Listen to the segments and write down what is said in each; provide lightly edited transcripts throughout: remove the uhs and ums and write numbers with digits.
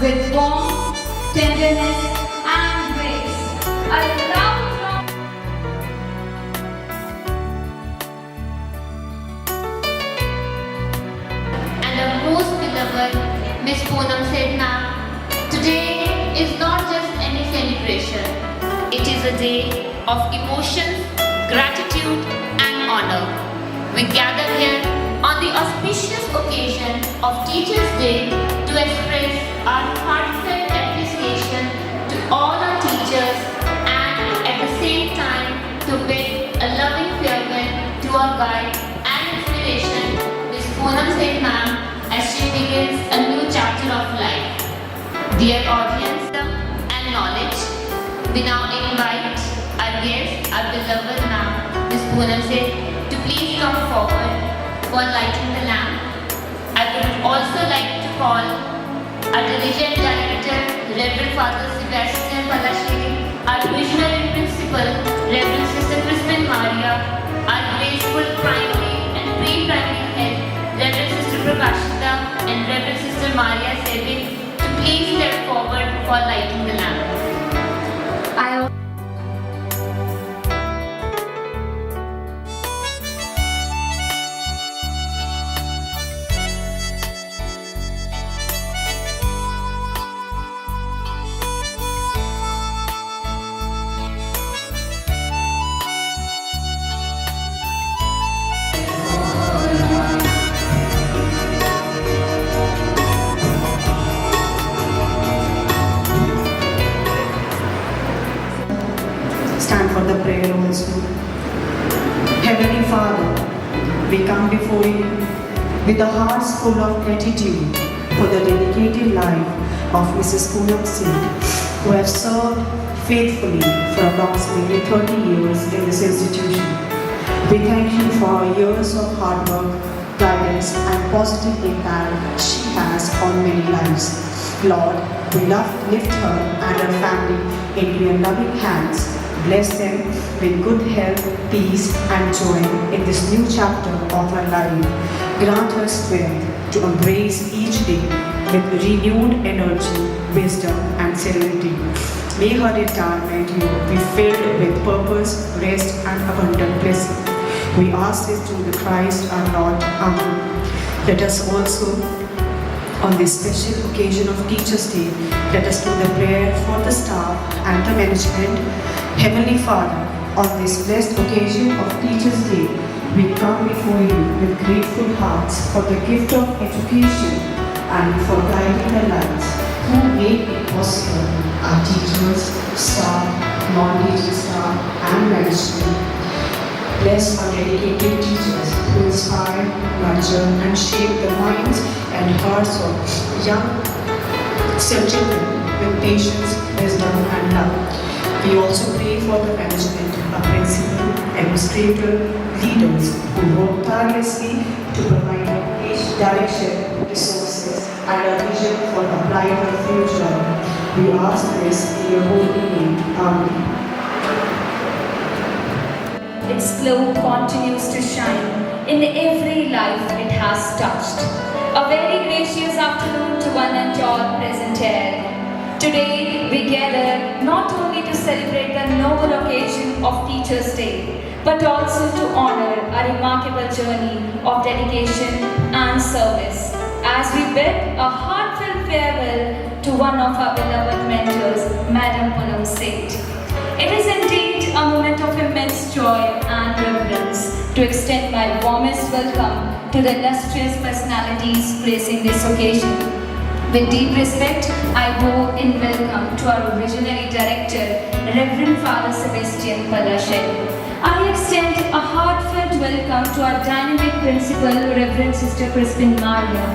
with warmth, tenderness, and grace. A loud round. And our most beloved Miss Poonam said, "Ma'am, today is not just any celebration. It is a day of emotions, gratitude, and honor. We gather here on the auspicious occasion of Teachers' Day to express our heartfelt appreciation to all our teachers and at the same time to bid a loving farewell to our guide and inspiration, Miss Poonam Sen Ma'am, as she begins a new chapter of life. Dear audience and knowledge, we now invite our guest, our beloved ma'am, Miss Poonam Sen, to please come forward for lighting the lamp. I would also like to call our Division Director, Reverend Father Sebastian Palashiri, our Visionary Principal, Reverend Sister Crispin Maria, our graceful primary and pre-primary head, Reverend Sister Prakashita and Reverend Sister Maria Sevin, to please step forward for lighting the lamp. Stand for the prayer also. Heavenly Father, we come before you with our hearts full of gratitude for the dedicated life of Mrs. Poonam Sen, who have served faithfully for approximately 30 years in this institution. We thank you for her years of hard work, guidance, and positive impact she has on many lives. Lord, we lift her and her family into your loving hands. Bless them with good health, peace, and joy in this new chapter of her life. Grant her strength to embrace each day with renewed energy, wisdom, and serenity. May her retirement be filled with purpose, rest, and abundant blessing. We ask this through the Christ our Lord. Amen. Let us also, on this special occasion of Teachers' Day, let us do the prayer for the staff and the management. Heavenly Father, on this blessed occasion of Teachers' Day, we come before you with grateful hearts for the gift of education and for guiding the lives who made it possible, our teachers, staff, non-teaching staff, and management. Bless our dedicated teachers who inspire, nurture, and shape the minds and hearts of young children with patience, wisdom, and love. We also pray for the management, our principal, administrator, leaders who work tirelessly to provide direction, resources, and a vision for a brighter future. We ask this in your holy name. Amen. Its glow continues to shine in every life it has touched. A very gracious afternoon to one and all present here. Today we gather not only to celebrate the noble occasion of Teachers' Day, but also to honor a remarkable journey of dedication and service as we bid a heartfelt farewell to one of our beloved mentors, Madam Poonam Sen. It is indeed a moment of immense joy and reverence to extend my warmest welcome to the illustrious personalities gracing this occasion. With deep respect, I bow in welcome to our Visionary Director, Reverend Father Sebastian Palashiri. I extend a heartfelt welcome to our dynamic Principal, Reverend Sister Crispin Maria.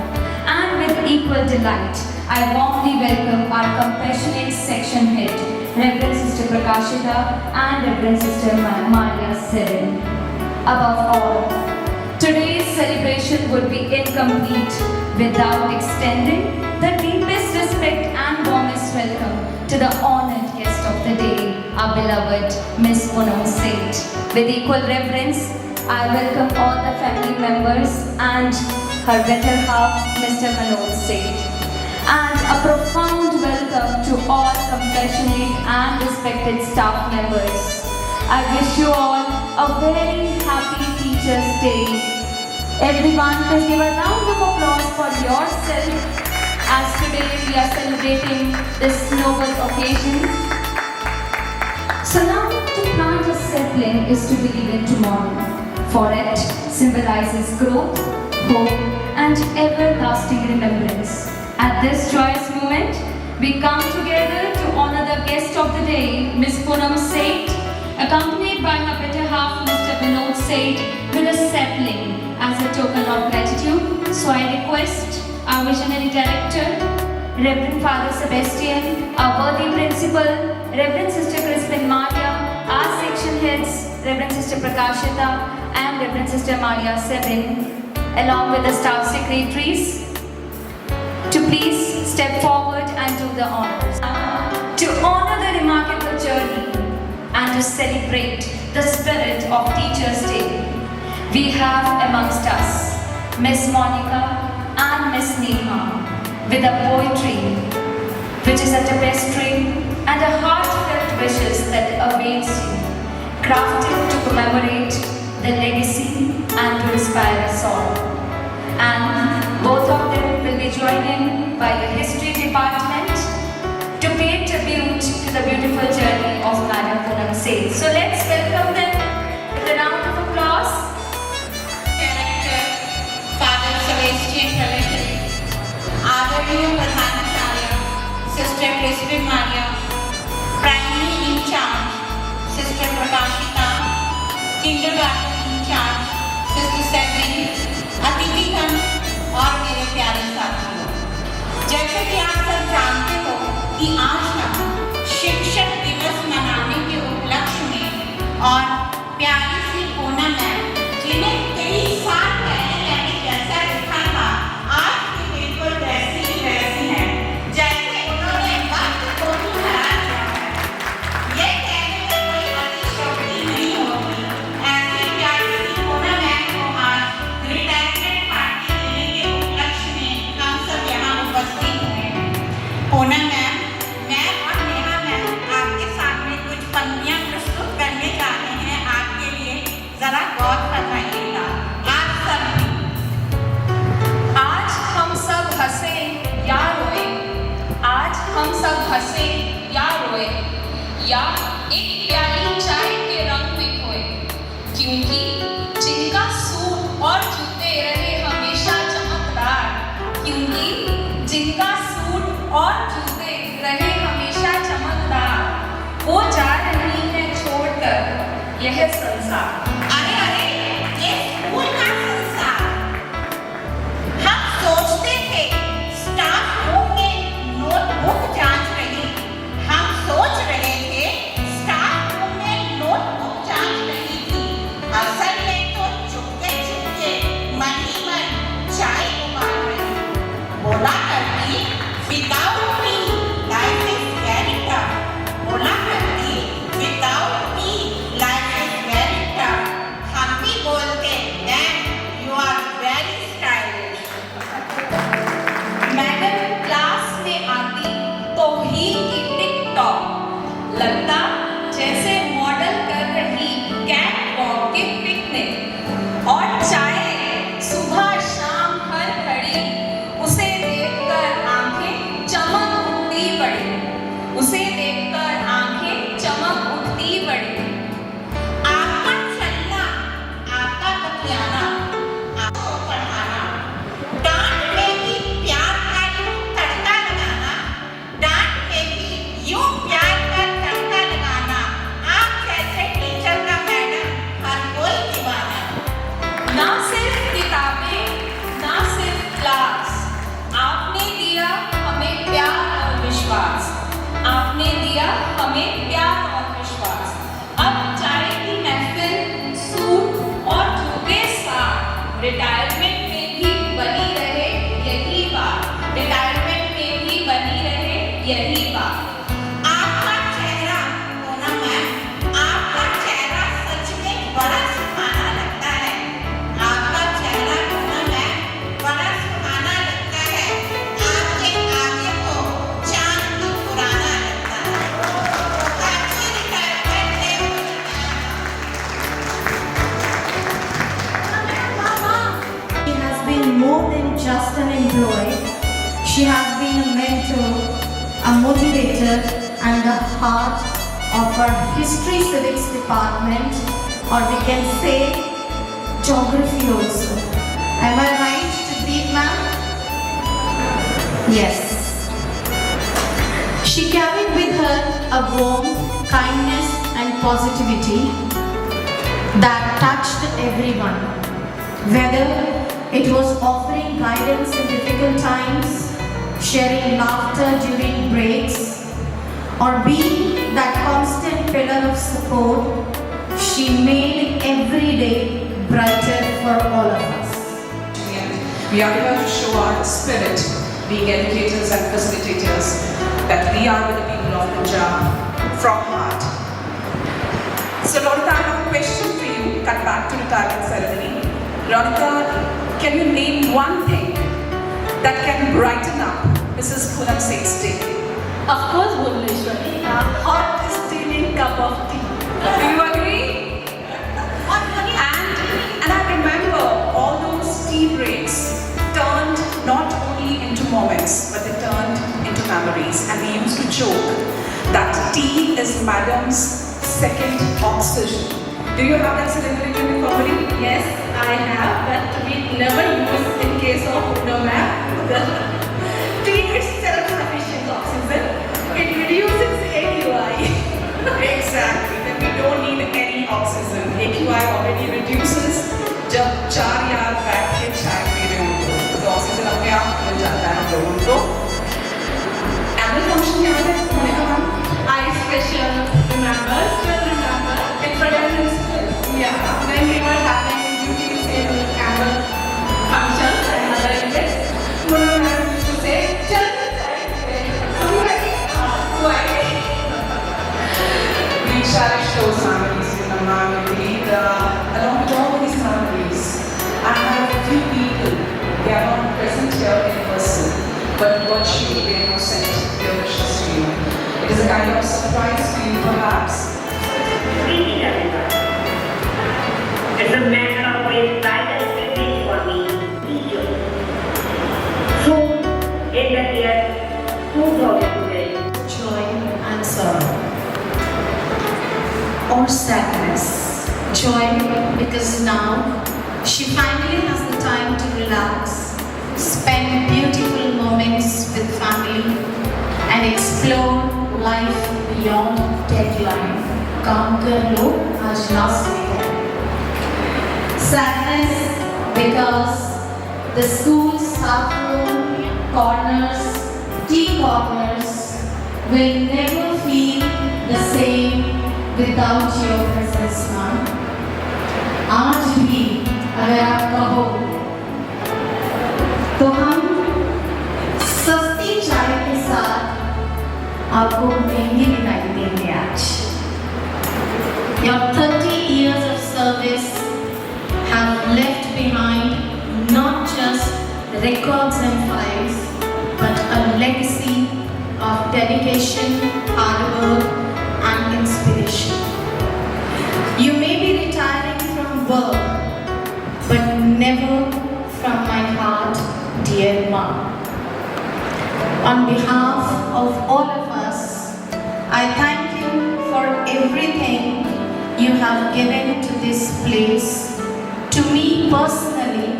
And with equal delight, I warmly welcome our compassionate section head, Reverend Sister Prakashita and Reverend Sister Maria Sevin. Above all, today's celebration would be incomplete without extending the deepest respect and warmest welcome to the honored guest of the day, our beloved Miss Poonam Sen. With equal reverence, I welcome all the family members and her better half, Mr. Manoj Sen. and a profound welcome to all compassionate and respected staff members. I wish you all a very happy Teachers' Day. Everyone, please give a round of applause for yourself as today we are celebrating this noble occasion. So now to plant a sapling is to believe in tomorrow, for it symbolizes growth, hope and everlasting remembrance. At this joyous moment, we come together to honor the guest of the day, Miss Poonam Seth, accompanied by her better half, Mr. Vinod Seth, with a sapling as a token of gratitude. So I request our visionary director, Reverend Father Sebastian, our worthy principal, Reverend Sister Crispin Maria, our section heads, Reverend Sister Prakashita and Reverend Sister Maria Severin, along with the staff secretaries, to please step forward and do the honors. To honor the remarkable journey and to celebrate the spirit of Teachers' Day, we have amongst us Miss Monica and Miss Neha with a poetry which is a tapestry and a heartfelt wishes that awaits you, crafted to commemorate the legacy and to inspire us all. And both of them will be joined in by the History Department to pay tribute to the beautiful journey of Madam Poonam Seth. So let's welcome them with a round of applause. Director Father Sebastian Praveen, Adharaniya Pradhanacharya Sister Crispin Maria, Primary in charge Sister Prakashita, Kindergarten in charge Sister Severin, अतिथिगण और मेरे प्यारे साथियों, जैसे कि आप सब जानते हो कि आज हम शिक्षक दिवस मनाने के उपलक्ष्य में और प्यारी सी पूनम मैम, जिन्हें कई साल पहले मैंने जैसा लिखा था, आज भी बिल्कुल वैसी ही वैसी हैं, जैसे उन्होंने वक्त को भी हरा दिया है। ये कहने में कोई अतिशयोक्ति नहीं होगी। ऐसी प्यारी सी पूनम मैम को आज रिटायरमेंट पार्टी देने के उपलक्ष्य में हम सब यहाँ उपस्थित हैं। पूनम मैम, मैं और नेहा मैम आपके सामने कुछ पंक्तियाँ प्रस्तुत करने जा रहे हैं। आपके लिए जरा गौर फरमाइएगा। आप सब आज हम सब हंसे या रोए, आज हम सब हंसे या रोए, या एक प्याली चाय के रंग में खोए, क्योंकि जिनका सूट और जूते रहे हमेशा चमकदार, क्योंकि जिनका सूट और जूते रहे हमेशा चमकदार, वो जा रही है छोड़कर यह संसार। अरे अरे, ये स्कूल का संसार। हम सोचते थे स्टाफ रूम में नोटबुक जांच रही। हम सोच रहे थे स्टाफ रूम में नोटबुक जांच रही थी। असल में तो चुपके चुपके मन ही मन चाय उबाल रही। बोला करती without me life is very tough. बोला करती without me life is very tough. हम भी बोलते ma'am you are very stylish. Madam class में आती तो हील की टिक टॉक, लगता जैसे मॉडल कर रही कैट वॉक की पिकनिक, और चाय सुबह शाम हर घड़ी उसे देखकर आंखें चमक उठती बड़ी, उसे देखकर आंखें चमक उठती बड़ी। आपका चलना, आपका बतियाना, आपको पढ़ाना, डांट में भी प्यार का यूं तड़का लगाना, डांट में भी यूं प्यार का तड़का लगाना, आप जैसे टीचर का मैडम हर कोई दीवाना। ना सिर्फ किताबें, ना सिर्फ क्लास, आपने दिया हमें प्यार और विश्वास, आपने दिया हमें प्यार और विश्वास। अब चाय की महफिल सूट और जूते साथ, रिटायरमेंट में भी बनी रहे यही बात, रिटायरमेंट में भी बनी रहे यही बात। आपका चेहरा पूनम मैम, आपका चेहरा सच में बड़ा सुहाना लगता है। आपका चेहरा पूनम मैम बड़ा सुहाना लगता है। आपके आगे just an employee. She has been a mentor, a motivator, and the heart of our History Civics department, or we can say geography also. Am I right, Jagdeep ma'am? Yes. She carried with her a warmth, kindness, and positivity that touched everyone. Whether it was offering guidance in difficult times, sharing laughter during breaks, or being that constant pillar of support, she made every day brighter for all of us. We are here to show our spirit, being educators and facilitators, that we are with the people of Punjab from heart. So Ronita, I have a question for you, cut back to retirement ceremony. Ronita, can you name one thing that can brighten up Mrs. Poonam Seth's day? Of course, Bhubaneswari, a hot steaming cup of tea. Do you agree? And I remember all those tea breaks turned not only into moments, but they turned into memories. And we used to joke that tea is Madam's second oxygen. Do you have that cylinder in your family? Yes, I have, but we never use in case of no ma'am. Tea is self-sufficient oxygen. It reduces AQI. Exactly. Then we don't need any oxygen. AQI already reduces. जब 4 यार बैठ के चाय P रहे हो तो oxygen अपने आप मिल जाता है हम लोगों को. एनुअल फंक्शन याद है होने का ma'am? I special remember, still remember, in primary school. Yeah, when we were having duties in annual functions and other events, Mona ma'am used to say, "Chal, We cherish those memories with my mom. Along with all these memories, I have a few people. They are not present here in person, but virtually they have sent their wishes to you. It is a kind of surprise to you, perhaps. Greeting everyone. It's a matter of great pride and privilege for me to meet you. So, in the year 2012, Joy and sorrow, or sadness. Joy because now she finally has the time to relax, spend beautiful moments with family, and explore life beyond deadline. काम कर लो आज last weekend. Sadness because the school staff room, corners, tea corners will never feel the same without your presence, ma'am. आज भी अगर आप कहो तो हम सस्ती चाय के साथ आपको महंगी मिठाई देंगे आज. Your 30 years of service have left behind not just records and files, but a legacy of dedication, hard work, and inspiration. You may be retiring from work, but never from my heart, dear mom. On behalf of all of us, I thank you for everything you have given to this place. To me personally,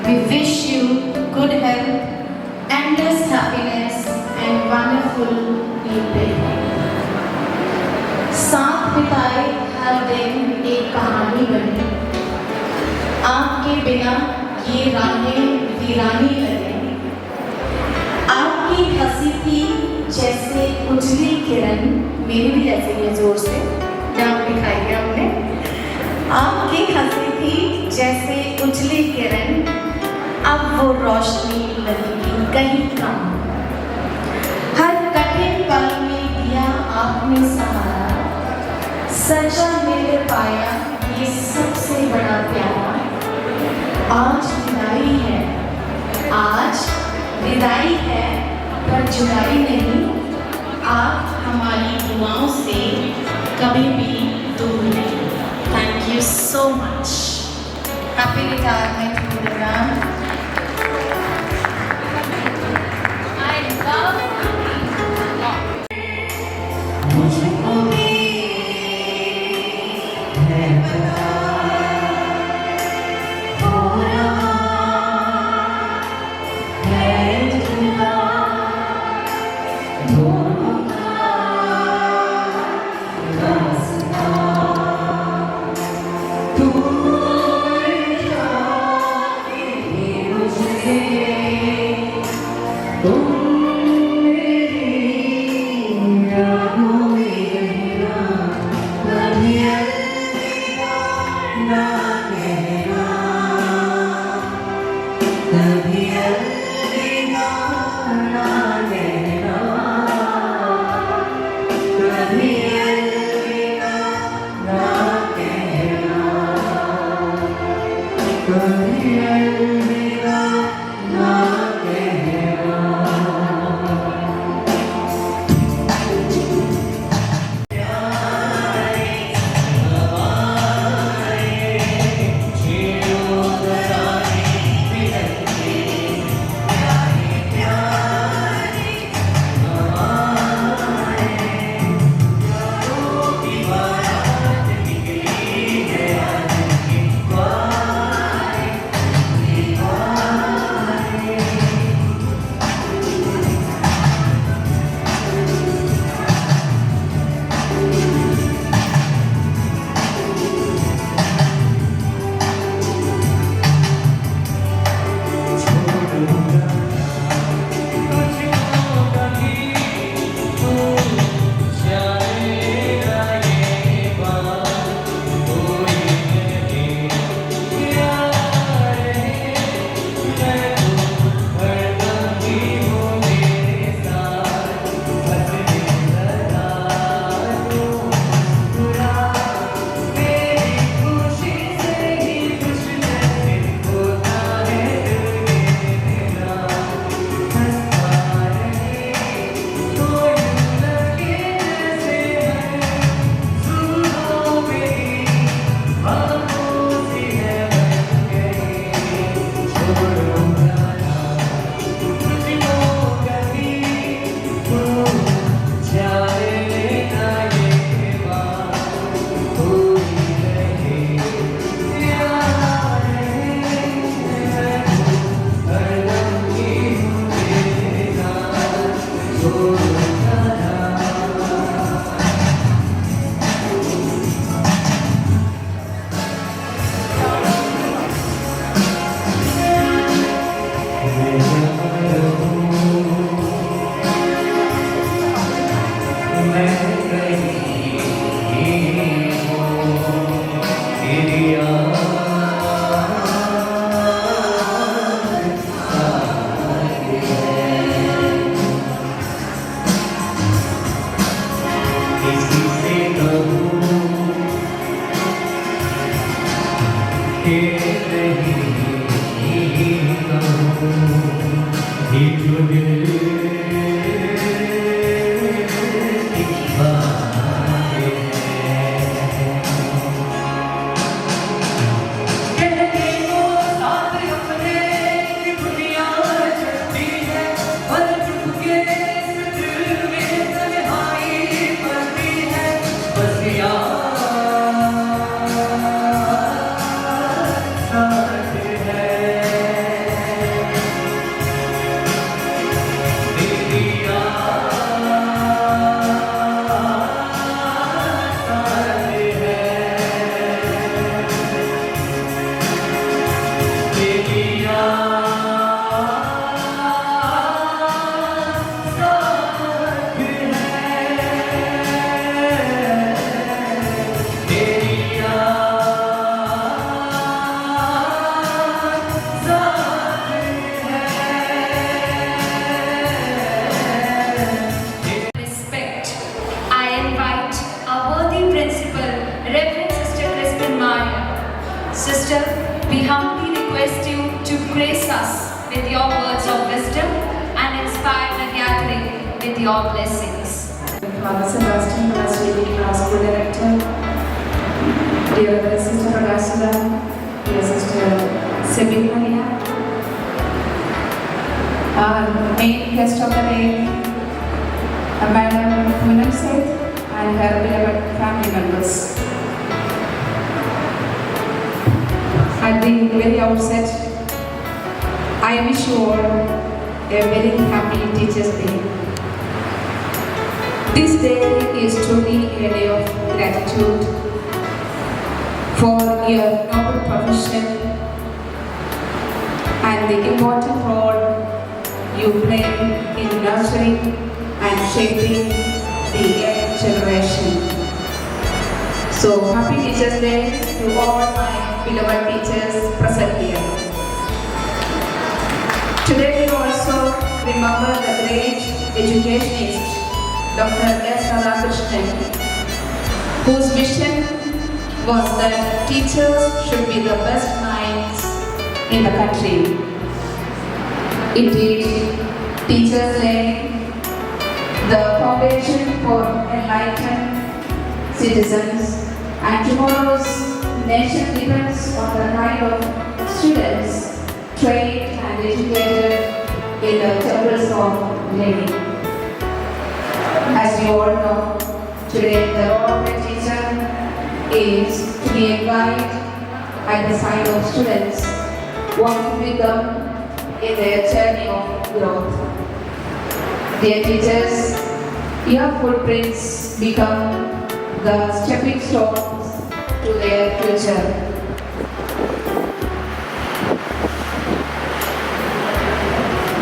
we wish you good health, endless happiness, and wonderful people. साथ बिताए हर दिन एक कहानी बनी. आपके बिना ये राहें वीरानी लगे. आपकी हंसी थी जैसे उजली किरण, मेरी भी ऐसे ही है जोर से नाम दिखाई है हमने. आपकी हंसी थी जैसे उजली किरण, अब वो रोशनी लगेगी कहीं कम. हर कठिन पल में दिया आपने सहारा, सजा मिल पाया ये सबसे बड़ा प्यारा. आज विदाई है, आज विदाई है, पर जुदाई नहीं. आप हमारी दुआओं से कभी भी दूर नहीं. Thank you so much. Happy retirement, Guru. grace us with your words of wisdom and inspire the gathering with your blessings. Father Sebastian, Pastor our school director, dear Sister Agasula, dear Sister Sebina, our main guest of the day, Madam Poonam Seth, and her beloved family members. At the very outset, I wish you all a very happy Teachers' Day. This day is truly a day of gratitude for your noble profession and the important role you play in nurturing and shaping the young generation. So, happy Teachers' Day to all my beloved teachers present here. Today we also remember the great educationist Dr. S. Radhakrishnan, whose mission was that teachers should be the best minds in the country. Indeed, teachers lay the foundation for enlightened citizens, and tomorrow's nation depends on the kind of students trained and educated in the temples of learning. As you all know, today the role of a teacher is to be a guide at the side of students, walking with them in their journey of growth. Dear teachers, your footprints become the stepping stones to their future.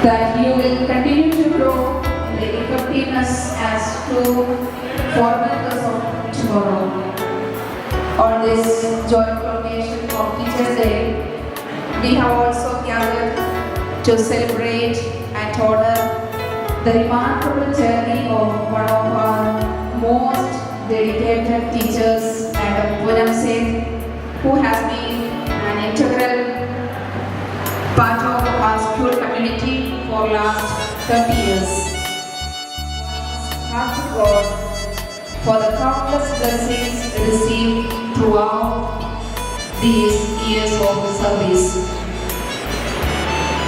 That you will continue to grow in the effectiveness as true formulas of tomorrow. On this joyful occasion of Teachers' Day, we have also gathered to celebrate and honor the remarkable journey of one of our most dedicated teachers, Madam Poonam Seth, who has been an integral part of our school community for last 30 years. Thank God for the countless blessings received throughout these years of service.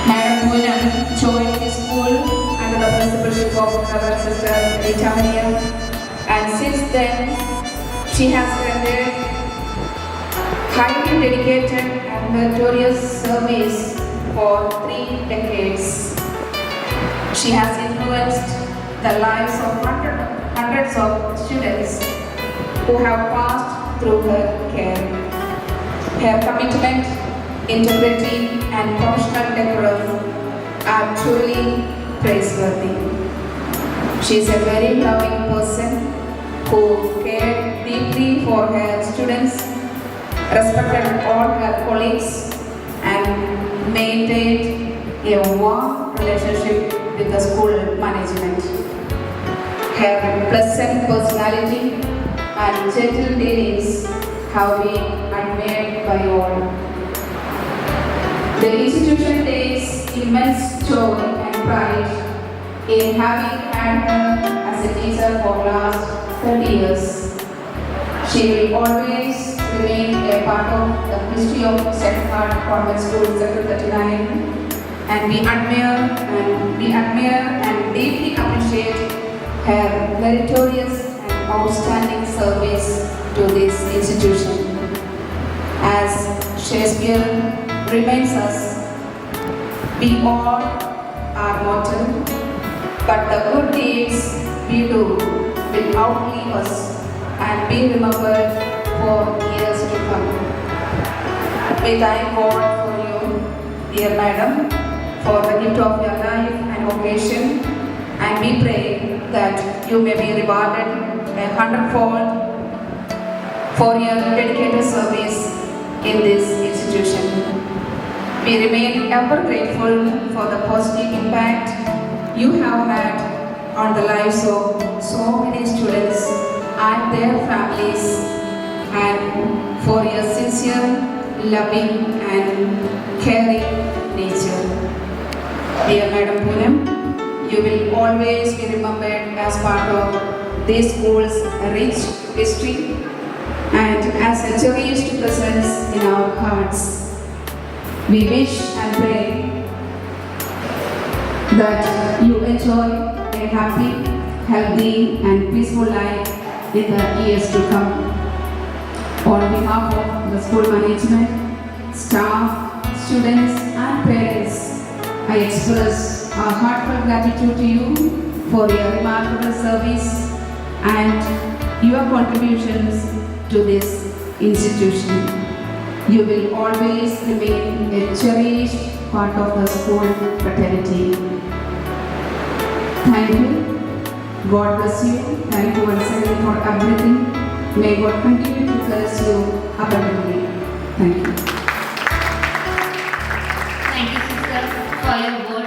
Madam Poonam joined the school under the principalship of our sister Rita Maria, and since then she has rendered highly dedicated and meritorious service for 3 decades. She has influenced the lives of hundreds of students who have passed through her care. Her commitment, integrity, and professional decorum are truly praiseworthy. She is a very loving person who cared deeply for her students, respected all her colleagues, and maintained a warm relationship with the school management. Her pleasant personality and gentle dealings have been admired by all. The institution takes immense joy and pride in having had her as a teacher for last 30 years. She will always remain a part of the history of St. Heart Convent School, Sector 39, and we admire and deeply appreciate her meritorious and outstanding service to this institution. As Shakespeare reminds us, we all are mortal, but the good deeds we do will outlive us and be remembered for years to come. We thank God for you, dear Madam, for the gift of your life and occasion, and we pray that you may be rewarded 100-fold for your dedicated service in this institution. We remain ever grateful for the positive impact you have had on the lives of so many students and their families, and for your sincere, loving and caring nature. Dear Madam Poonam, you will always be remembered as part of this school's rich history and as a cherished presence in our hearts. We wish and pray that you enjoy a happy, healthy and peaceful life in the years to come. On behalf of the school management, staff, students and parents, I express our heartfelt gratitude to you for your remarkable service and your contributions to this institution. You will always remain a cherished part of the school fraternity. Thank you. God bless you. Thank you once again for everything. May God continue to bless you abundantly. Thank you. Thank you, sister, for your words.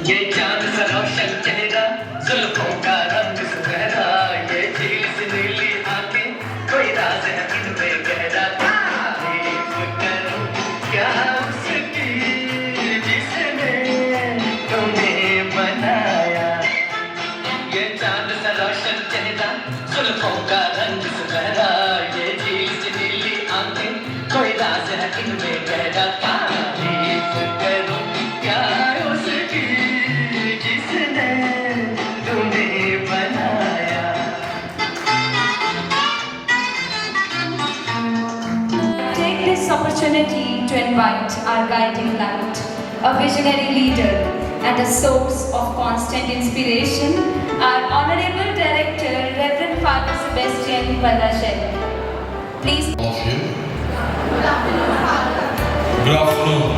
ये चांद सा रोशन चेहरा, जुल्फों का रंग सुनहरा, ये झील सी नीली आंखें, कोई राज है इनमें गहरा। तारीफ करूं क्या उसकी जिसने तुम्हें बनाया। ये चांद सा रोशन चेहरा, जुल्फों का रंग सुनहरा, opportunity to invite our guiding light, a visionary leader, and a source of constant inspiration, our Honorable Director, Reverend Father Sebastian Balashel. Please. All of you. Good afternoon.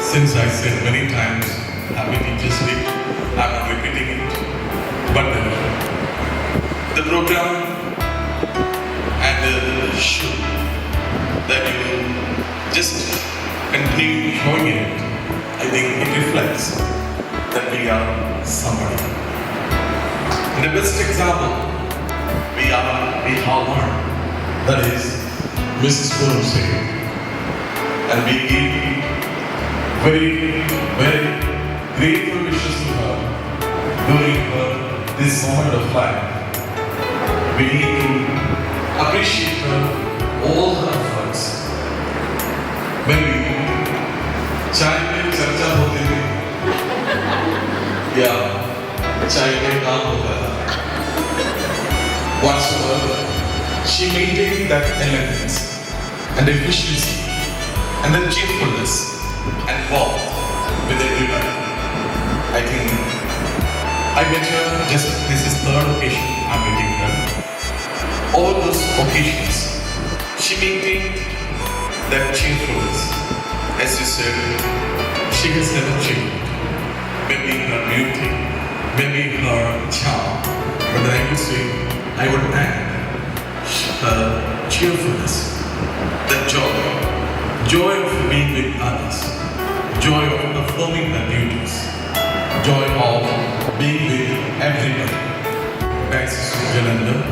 Since I said many times, Happy Teachers Week, I'm not repeating it. But the program and the show that you just continue showing it, I think it reflects that we are somebody. And the best example, we have one, that is Mrs. Poonam Singh. And we give very, very grateful wishes to her during this moment of life. We need to appreciate her, all her efforts. Maybe चाय में चर्चा होती थी या चाय में काम होता था. Whatsoever, she maintained that elegance and efficiency and the cheerfulness and warmth with everybody. I think I met her this is third occasion I'm meeting her. All those occasions, she maintained that cheerfulness. As you said, she has never changed. Maybe her beauty, maybe her charm, but I would say, I would add her cheerfulness, the joy of being with others, joy of performing her duties, joy of being with everybody. Diocese of Jalandhar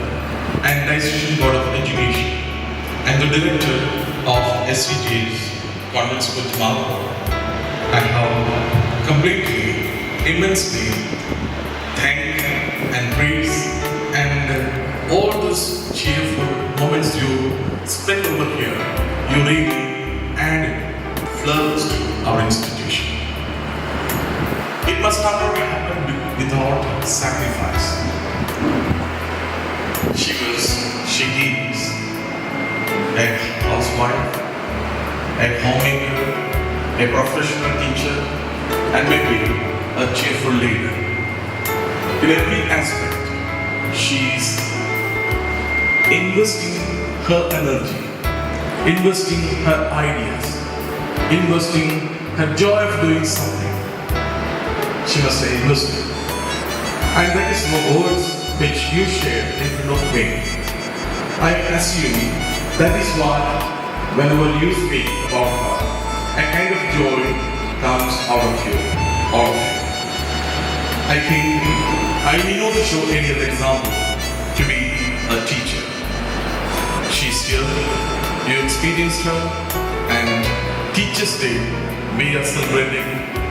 and Diocesan Board of Education and the Director of SVJ's Convent School Jamalpur. I have completely, immensely thank and praise and all those cheerful moments you spent over here, you really added flowers to our institution. It must not have happened without sacrifice. She is a housewife, a homemaker, a professional teacher, and maybe a cheerful leader. In every aspect, she is investing her energy, investing her ideas, investing her joy of doing something. She must say investing. And that is the words which you share in front of me. I assume that is why whenever you speak about her, a kind of joy comes out of you, all of you. I think I may not show any other example to be a teacher. She's here, you experienced her, and Teachers' Day, we are celebrating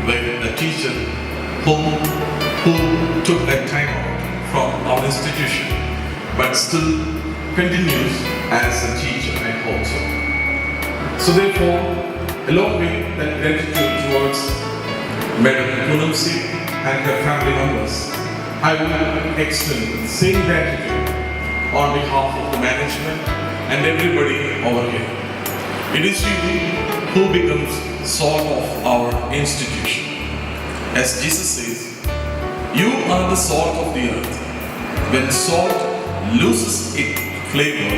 with a teacher who took a time out from our institution, but still continues as a teacher, I hope so. So therefore, along with that gratitude towards Madam Poonam Singh and her family members, I will extend the same gratitude on behalf of the management and everybody over here. It is you who becomes salt of our institution. As Jesus says, you are the salt of the earth. When salt loses its flavor,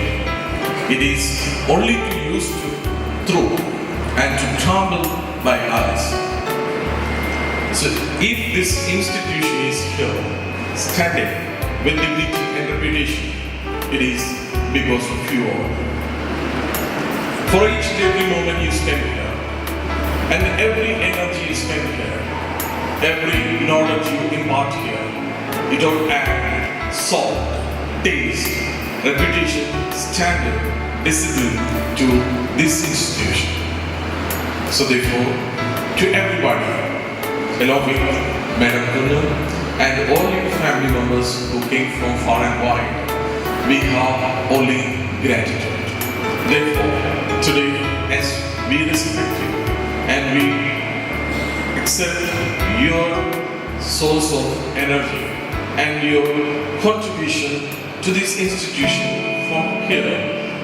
it is only to use to throw and to trample by others. So if this institution is here, standing with dignity and reputation, it is because of you all. For each and every moment you spend here, and every energy you spend here, every knowledge you impart here, it all adds salt, taste, reputation, standard, discipline to this institution. So therefore, to everybody, along with Madam Poonam and all your family members who came from far and wide, we have only gratitude. Therefore, today, as we respect you and we accept your source of energy and your contribution to this institution from here,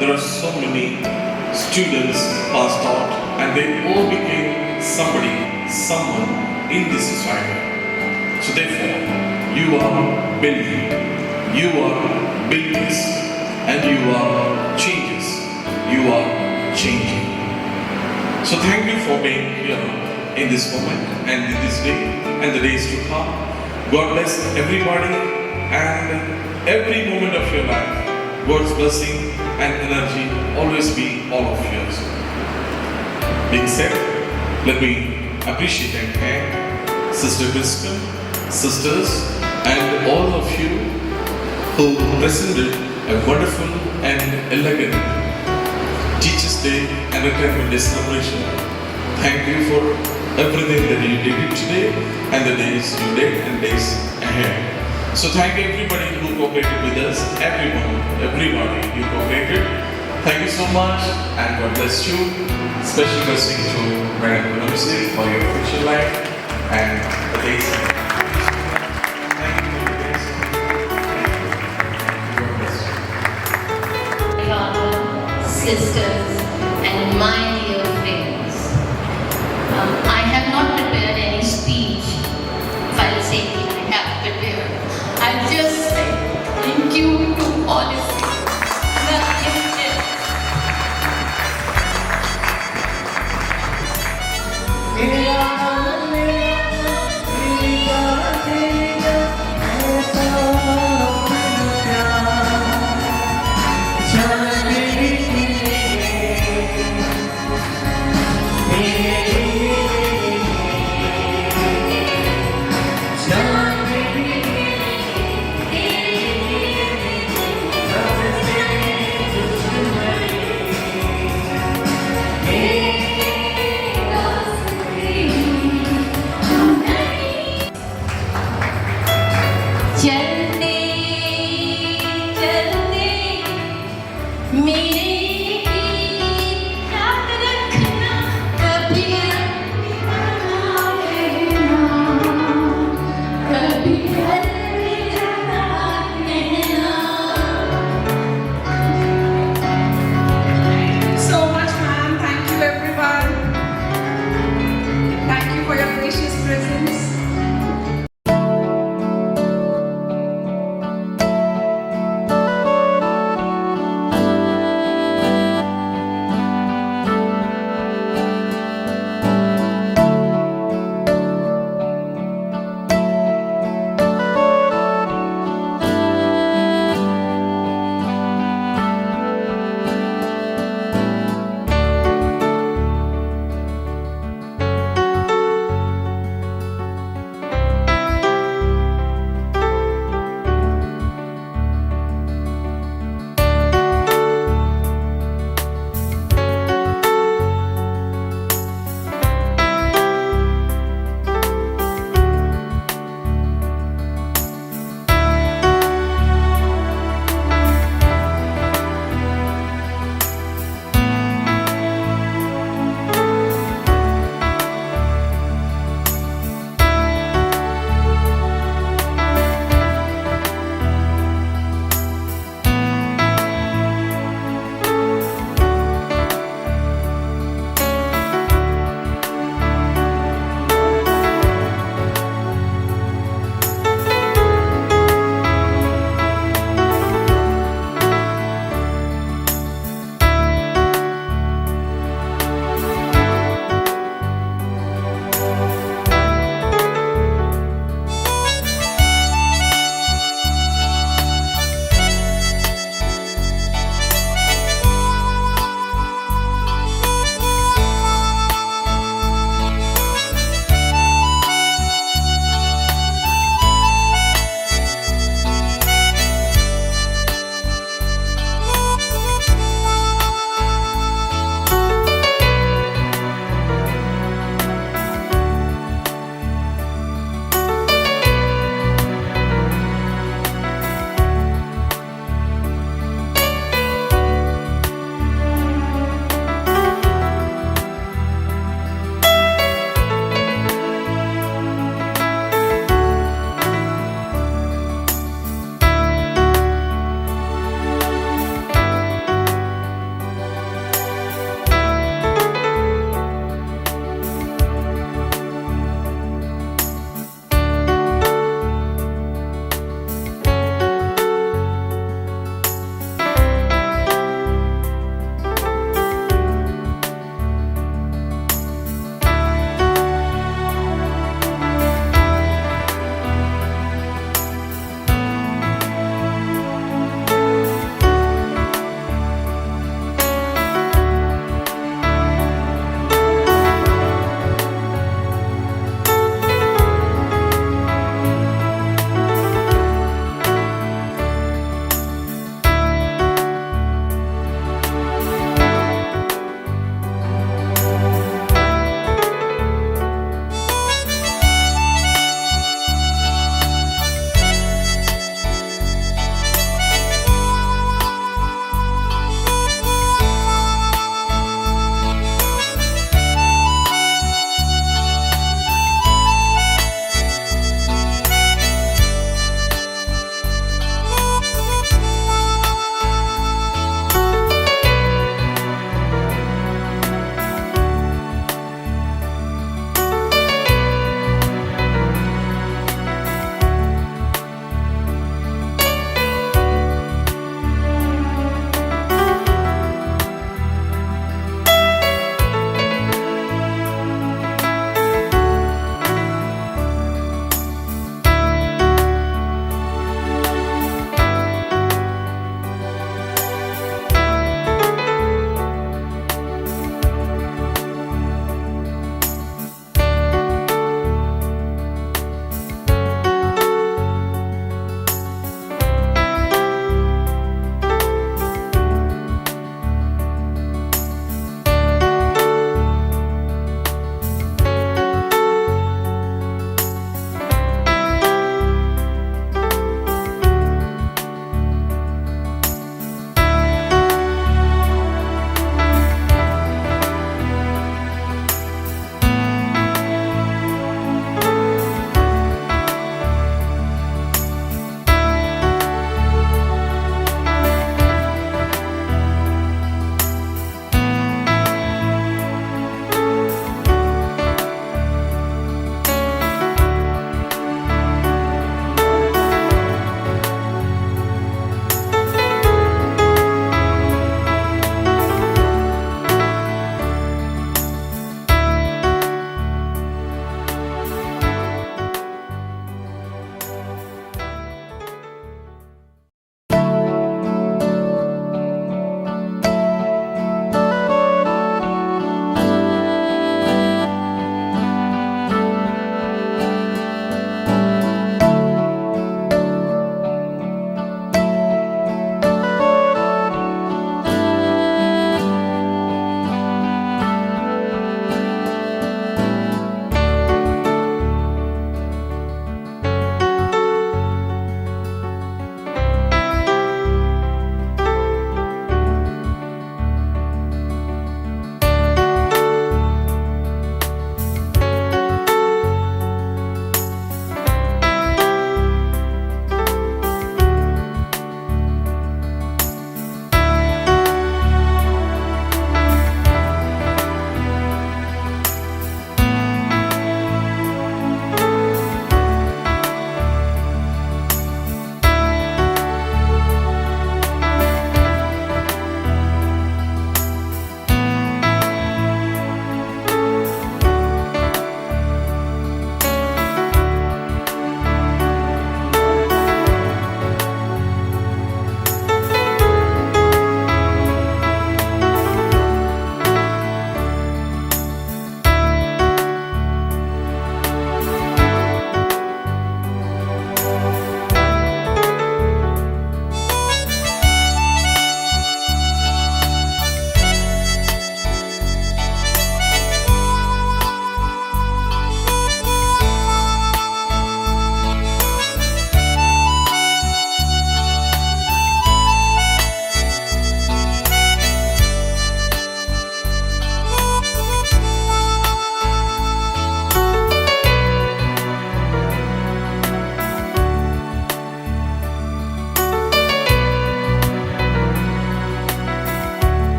there are so many students passed out and they all became somebody, someone in this society. So therefore, you are building, you are builders, and you are changes, you are changing. So thank you for being here in this moment and in this day and the days to come. God bless everybody and every moment of your life. God's blessing and energy always be all of yours. Being said, let me appreciate and thank Sister Kristen, sisters, and all of you who presented a wonderful and elegant Teachers' Day and Retirement Day celebration. Thank you for everything that you did today and the days you did and days ahead. So thank everybody who cooperated with us, everybody who cooperated. Thank you so much and God bless you. Special blessing to